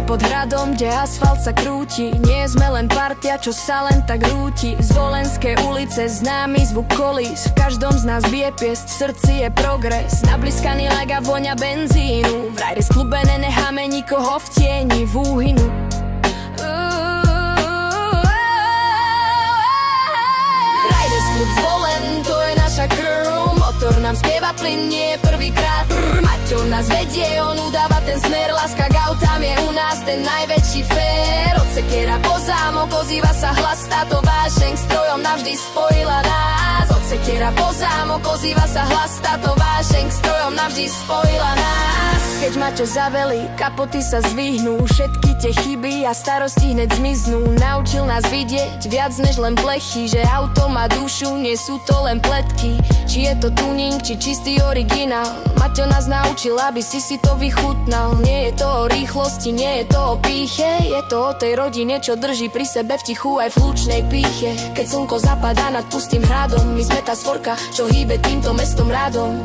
Niekde pod hradom, kde asfalt sa krúti, nie sme len partia, čo sa len tak rúti. Z Volenskej ulice známy zvuk kolís, v každom z nás bije piesť, v srdci je progres. Nabliskaný lag a voňa benzínu, v Riders klube nenecháme nikoho v tieni, v úhynu. Riders klub zvolen, to je naša krv, motor nám spieva plyn, nie prvýkrát. Maťo nás vedie, on udáva ten smer, láska k autám je u nás ten najväčší fér. Od sekiera po zámok ozýva sa hlas, táto vášeň k strojom navždy spojila nás. Od sekiera po zámok ozýva sa hlas, táto vášeň k strojom navždy spojila nás. Keď Maťo zavelí, kapoty sa zdvihnú, všetky tie chyby a starosti hneď zmiznú. Naučil nás vidieť viac než len plechy, že auto má dušu, nie sú to len pletky. Či je to tuning, či čistý originál, Maťo nás naučil, aby si to vychutnal. Nie je to o rýchlosti, nie je to o pýche, je to o tej rodine, čo drží pri sebe v tichu aj v hlučnej pýche. Keď slnko zapadá nad pustým hradom, my sme tá svorka, čo hýbe týmto mestom radom.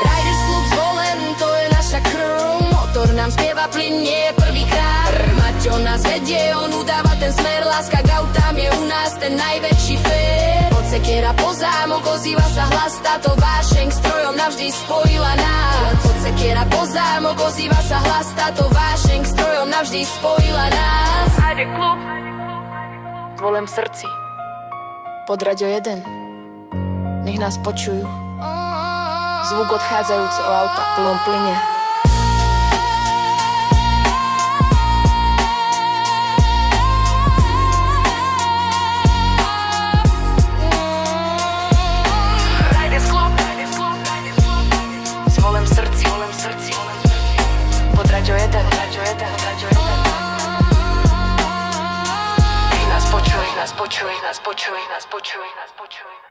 Riders klub zvolen, to je naša krv, motor nám spieva plyn, nie je prvýkrát. Maťo nás vedie, on udáva ten smer, láska k autám je u nás ten najväčší fér. Od sekiera po zámok ozýva sa hlas, táto vášeň k strojom navždy spojila nás. Od sekiera po zámok ozýva sa hlas, táto vášeň k strojom navždy spojila nás. Ide klub, zvolem v srdci, pod Radio 1, nech nás počujú. Zvuk odchádzajúceho auta v plnom plyne. Zvolem v srdci, pod Radio 1, Radio 1, Radio 1. Nech nás počuj, nás počuj, nás počuj, nás počuj, nás počuj.